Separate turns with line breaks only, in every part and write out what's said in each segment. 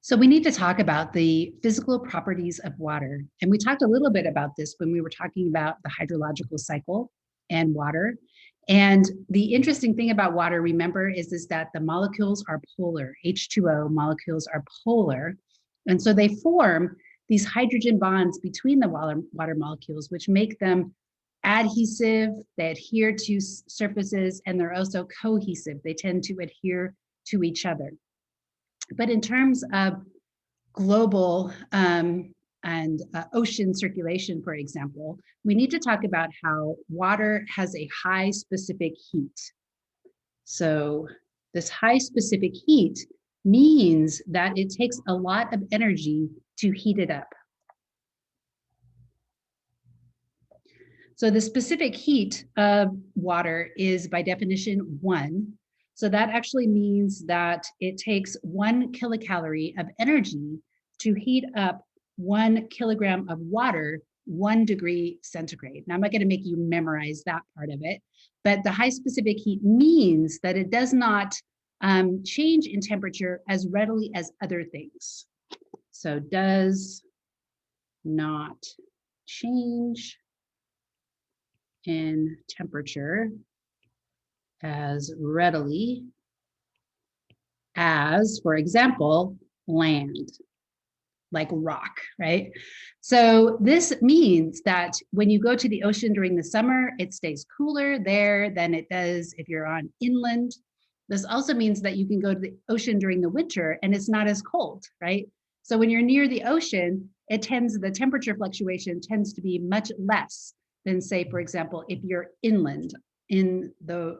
So we need to talk about the physical properties of water. And we talked a little bit about this when we were talking about the hydrological cycle and water. And the interesting thing about water, remember, is that the molecules are polar. H2O molecules are polar. And so they form these hydrogen bonds between the water molecules, which make them adhesive, they adhere to surfaces, and they're also cohesive. They tend to adhere to each other. But in terms of global and ocean circulation, for example, we need to talk about how water has a high specific heat. So this high specific heat means that it takes a lot of energy to heat it up. So the specific heat of water is by definition 1. So that actually means that it takes 1 kilocalorie of energy to heat up 1 kilogram of water 1 degree centigrade. Now, I'm not going to make you memorize that part of it, but the high specific heat means that it does not change in temperature as readily as other things. So does not change in temperature as readily as, for example, land, like rock, right? So this means that when you go to the ocean during the summer, it stays cooler there than it does if you're on inland. This also means that you can go to the ocean during the winter and it's not as cold, right? So when you're near the ocean, the temperature fluctuation tends to be much less than, say, for example, if you're inland in the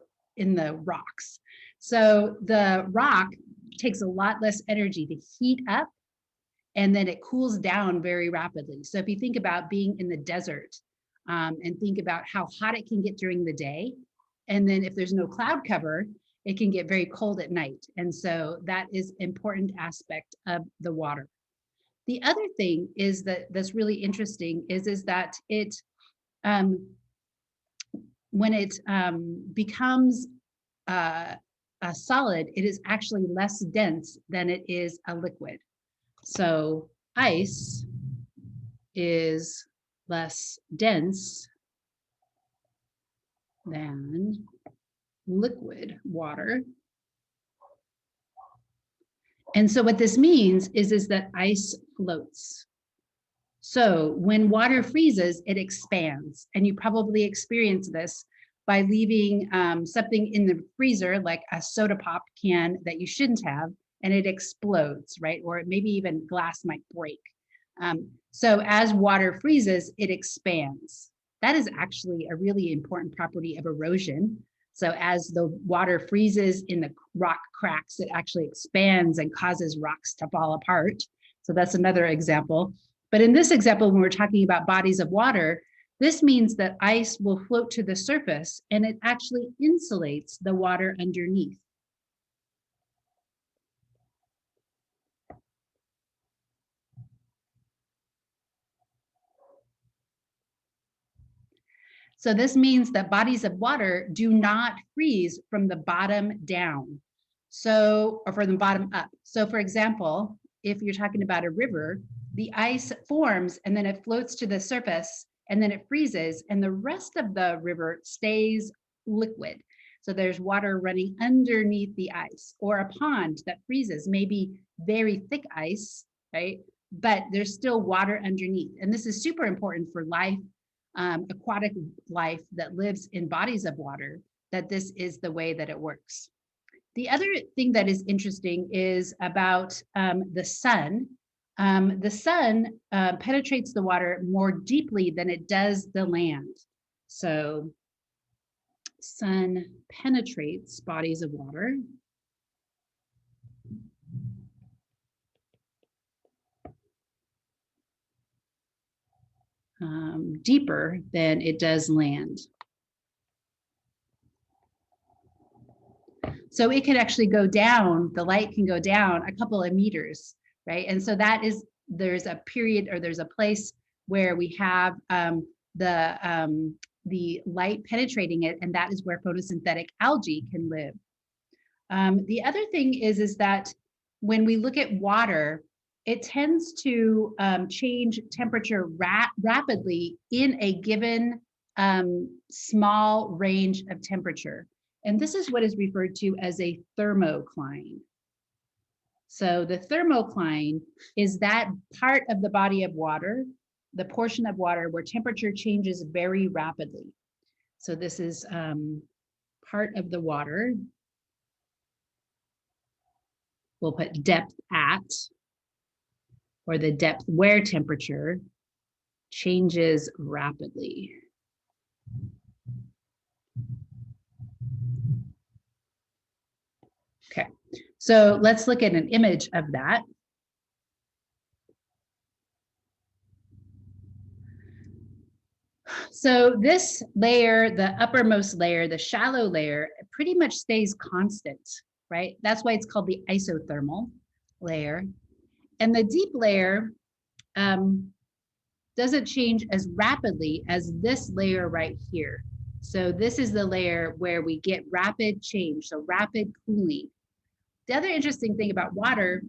rocks. So the rock takes a lot less energy to heat up, and then it cools down very rapidly. So if you think about being in the desert and think about how hot it can get during the day, and then if there's no cloud cover, it can get very cold at night. And so that is an important aspect of the water. The other thing is that's really interesting is that it, when it becomes a solid, it is actually less dense than it is a liquid. So ice is less dense than liquid water. And so what this means is that ice floats. So when water freezes, it expands. And you probably experience this by leaving something in the freezer, like a soda pop can that you shouldn't have, and it explodes, right? Or maybe even glass might break. So as water freezes, it expands. That is actually a really important property of erosion. So as the water freezes in the rock cracks, it actually expands and causes rocks to fall apart. So that's another example. But in this example, when we're talking about bodies of water, this means that ice will float to the surface and it actually insulates the water underneath. So this means that bodies of water do not freeze from the bottom down. So, or from the bottom up. So for example, if you're talking about a river, the ice forms and then it floats to the surface and then it freezes and the rest of the river stays liquid. So there's water running underneath the ice, or a pond that freezes, maybe very thick ice, right? But there's still water underneath. And this is super important for life, aquatic life that lives in bodies of water, that this is the way that it works. The other thing that is interesting is about the sun. The sun penetrates the water more deeply than it does the land. So sun penetrates bodies of water deeper than it does land. So it can actually go down, the light can go down a couple of meters, right? And so that is, there's a period or there's a place where we have the light penetrating it, and that is where photosynthetic algae can live. The other thing is that when we look at water, it tends to change temperature rapidly in a given small range of temperature. And this is what is referred to as a thermocline. So the thermocline is that part of the body of water, the portion of water where temperature changes very rapidly. So this is part of the water. We'll put depth at, or the depth where temperature changes rapidly. Okay, so let's look at an image of that. So this layer, the uppermost layer, the shallow layer, pretty much stays constant, right? That's why it's called the isothermal layer. And the deep layer doesn't change as rapidly as this layer right here. So this is the layer where we get rapid change, so rapid cooling. The other interesting thing about water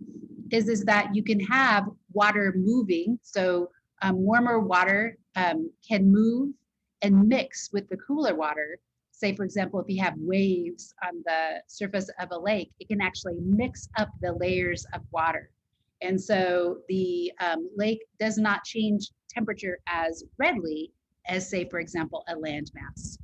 is that you can have water moving. So warmer water can move and mix with the cooler water. Say, for example, if you have waves on the surface of a lake, it can actually mix up the layers of water. And so the lake does not change temperature as readily as, say, for example, a landmass.